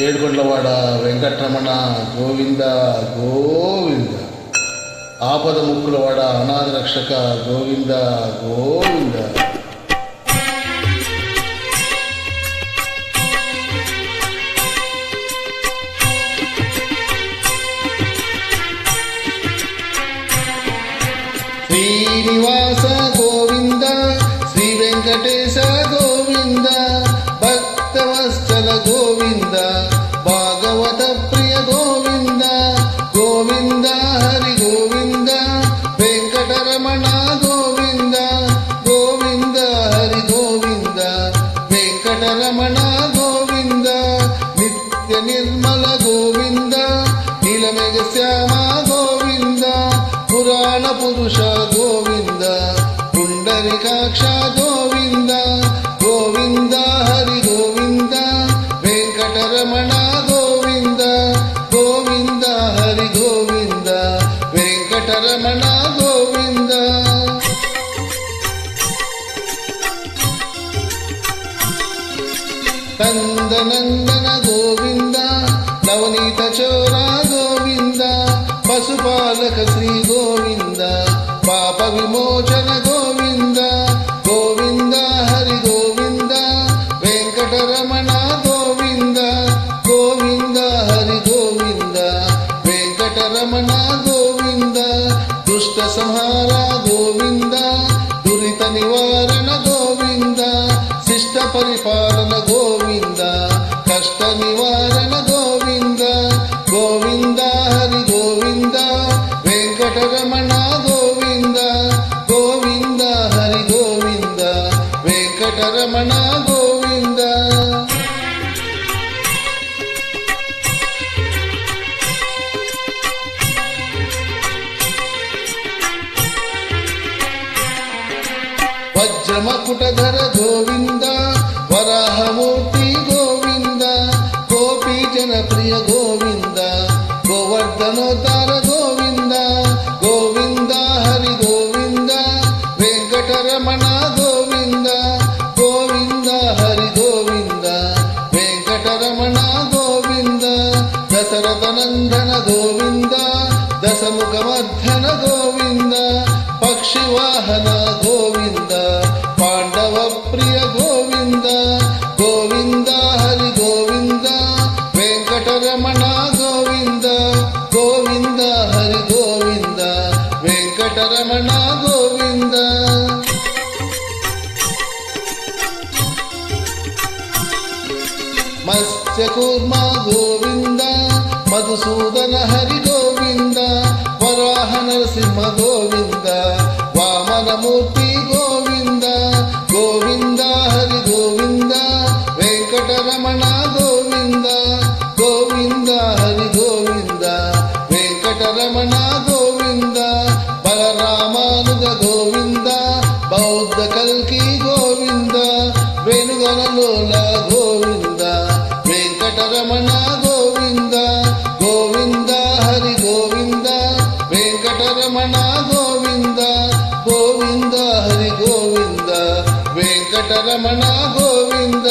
ఏడుకొండలవాడ వెంకటరమణ గోవింద గోవింద. ఆపద ముక్కులవాడ అనాథ రక్షక గోవింద గోవింద. శ్రీనివాస గోవింద, శ్రీ వెంకటేశ గోవింద, భక్తవత్సల గోవింద, భాగవత ప్రియ గోవింద, గోవింద హరి గోవింద, వెంకటరమణ గోవింద, గోవింద హరి గోవింద, వెంకటరమణ గోవింద, నిత్య నిర్మల గోవింద, నీలమేఘ శ్యామ గోవింద, పురాణ పురుష గోవింద, పుండరీకాక్ష గోవింద, గోవింద హరి గోవింద, వెంకటరమణ గోవింద, గోవింద హరి గోవింద, వెంకటరమణ గోవింద. కందనందన గోవింద, నవనీత చోర గోవింద, పశుపాలక శ్రీ గోవింద, పాప విమోచన గోవింద, గోవింద హరి గోవింద, వెంకటరమణ గోవింద, గోవింద హరి గోవింద, వెంకటరమణ గోవింద, దుష్ట సంహార గోవింద, దురిత నివారణ గోవింద, శిష్ట పరిపాలన గోవింద, కష్ట నివారణ గోవింద, గోవింద హరి గోవింద, వెంకటరమణ గోవింద, గోవింద హరి గోవింద, వెంకటరమణ గోవింద. వజ్రమకుటధర గోవింద, వరాహమూర్తి గోవింద, గోపీ జనప్రియ గోవింద, గోవర్ధనోద్ధార గోవింద, గోవింద హరి గోవింద, వెంకటరమణ గోవింద, గోవింద హరి గోవింద, వెంకటరమణ గోవింద, దశరథ నందన గోవింద, దశముఖమర్ధన గోవింద, పక్షివాహన గోవింద, పాండవ ప్రియ గోవింద, గోవింద హరి గోవింద, వెంకటరమణ గోవింద, గోవింద హరి గోవింద, వెంకటరమణ గోవింద. మత్స్యకూర్మ గోవింద, మధుసూదన హరి గోవింద, వరాహ నరసింహ గోవింద, వామనమూర్తి గోవింద, గోవింద హరి గోవింద, వెంకటరమణ గోవింద, గోవింద హరి గోవింద, వెంకటరమణ గోవింద, బలరామానుజ గోవింద, బౌద్ధ కల్కి గోవింద, వేణుగణలోల గోవింద, వెంకటరమణ గోవింద, గోవింద హరి గోవింద, వెంకటరమణ గోవింద, గోవింద హరి గోవింద, వెంకటరమణ గోవింద.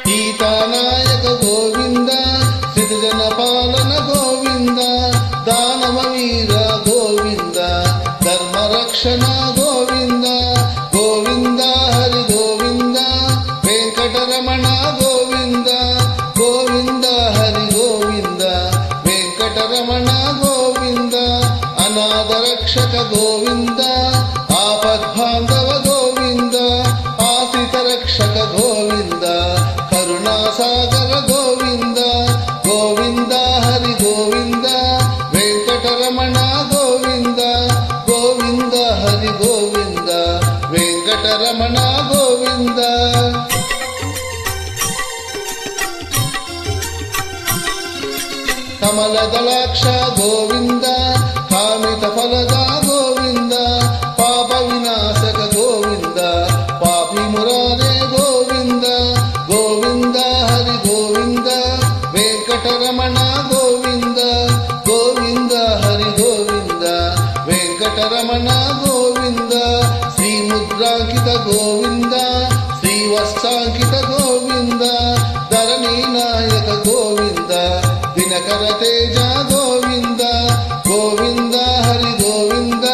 సీతానాయక గోవింద, సిరిజన పాలన గోవింద, దానవ వీర గోవింద, ధర్మరక్షణ గోవింద, గోవింద హరి గోవింద, వెంకటరమణ గోవింద, గోవింద హరి గోవింద, వెంకటరమణ గోవింద, అనాథ రక్షక గోవింద, ఆపద్బాంధవ గోవింద, ఆశ్రిత రక్షక గోవింద, కరుణాసాగర గోవింద, గోవింద హరి గోవింద, వెంకటరమణ గోవింద, గోవింద హరి గోవింద, వెంకటరమణ గోవింద. కమలదళాక్ష గోవింద, కామిత ఫలద గోవింద, పాప వినాశక గోవింద, పాపి మురారే గోవింద, గోవింద హరి గోవింద, వెంకటరమణ గోవింద, గోవింద హరి గోవింద. వెంకటరమణ గోవింద శ్రీ ముద్రాంకిత గోవింద శ్రీ వత్సాంకిత గోవింద ధరణీ నాయక గోవింద దినకర తేజ గోవింద గోవింద హరి గోవింద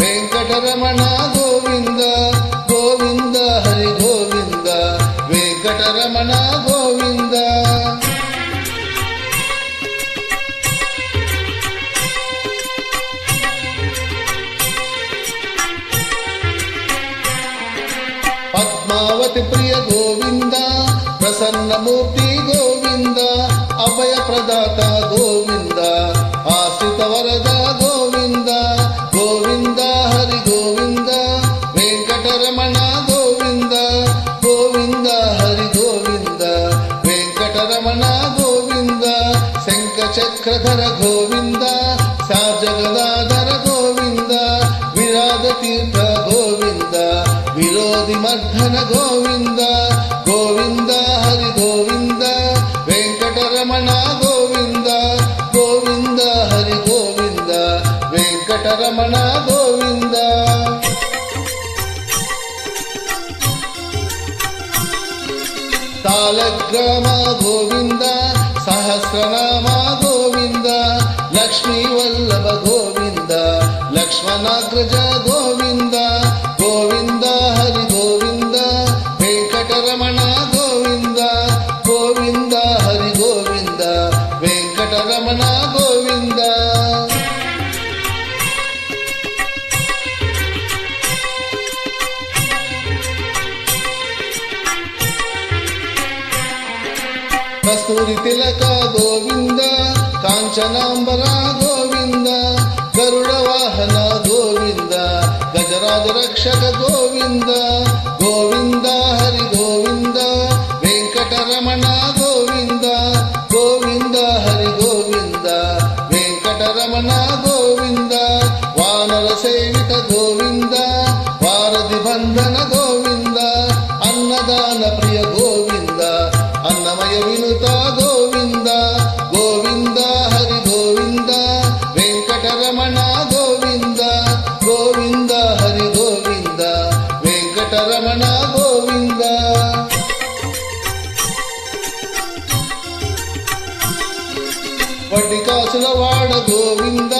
వెంకటరమణ గోవింద గోవింద హరి గోవింద వెంకటరమణ గోవింద పద్మావతి ప్రియ గోవింద ప్రసన్నమూర్తి గోవింద అభయ ప్రదాత గోవింద ఆశ్రిత వరద గోవింద గోవింద హరి గోవింద వెంకటరమణ గోవింద గోవింద హరి గోవింద వెంకటరమణ గోవింద శంఖ చక్రధర గోవింద సాజగదాధర గోవింద విరాధ తీర్థ గోవింద విరోధి మర్ధన గోవింద గోవింద హరి గోవింద వెంకటరమణ గోవింద గోవింద హరి గోవింద వెంకటరమణ గోవింద తాళగ్రామ గోవింద సహస్రనామ గోవింద లక్ష్మీ వల్లభ గోవింద లక్ష్మణాగ్రజ గోవింద గోవింద హరి గోవింద వెంకటరమణ గోవింద గోవింద హరి గోవింద వెంకటరమణ గోవింద కస్తూరి తిలక గోవింద కాంచనాంబర గోవింద గరుడ వాహన గోవింద గజరాజ రక్షక గోవింద గోవింద హరి గోవింద వెంకటరమణ గోవింద గోవింద హరి గోవింద వెంకటరమణ గోవింద వానర సేవిత గోవింద వారధి బంధన గోవింద అన్నదాన ప్రియ గోవింద అన్నమయ వినుత గోవింద గోవింద హరి గోవింద వెంకటరమణ గోవింద గోవింద హరి గోవింద వెంకటరమణ గోవింద వడ్డి కాసుల వాడ గోవింద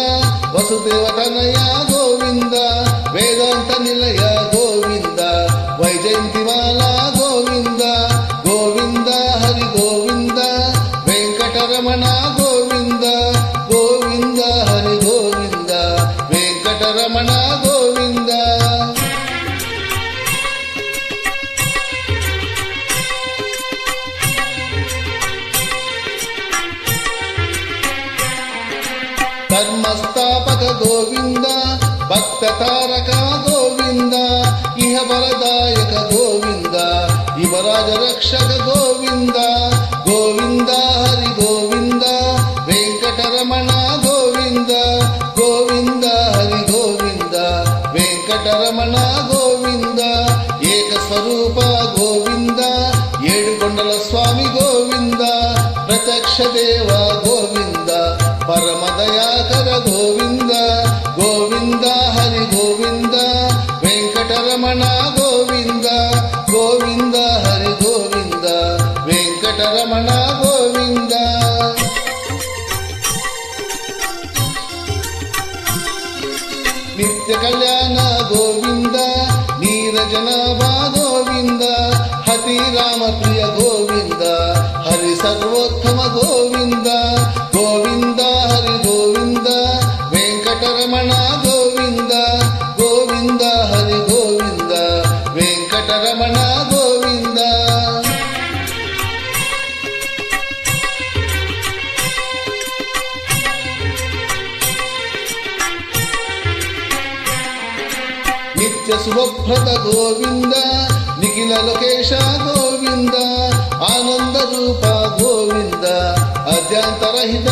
వసుదేవ తనయ గోవింద వేదాంత నిలయ గోవింద వైజయంతిమాల గోవింద గోవింద హరి గోవింద వెంకటరమణ గోవింద గోవింద హరి గోవింద వెంకటరమణ గోవింద ధర్మస్థాపక గోవింద భక్త తారక గోవింద ఇహ వరదాయక గోవింద యువరాజ రక్షక గోవింద గోవింద హరి గోవింద వెంకటరమణ గోవింద గోవింద హరి గోవింద వెంకటరమణ గోవింద ఏక స్వరూప గోవింద ఏడుకొండల స్వామి గోవింద ప్రత్యక్ష దేవ గోవింద పరమ దయాకర గోవింద గోవింద హరి గోవింద వెంకటరమణ గోవింద గోవింద హరి గోవింద వెంకటరమణ గోవింద నిత్య కళ్యాణ గోవింద నీరజనాభా గోవింద హతి రామ ప్రియ గోవింద హరి సర్వోత్తమ గోవింద గోవింద హరి గోవింద వెంకటరమణ గోవింద గోవింద హరి గోవింద వెంకటరమణ గోవింద నిత్య శుభప్రద గోవింద నిఖిల లోకేశ గోవింద ఆనంద రూప గోవింద అద్యాంతరహిత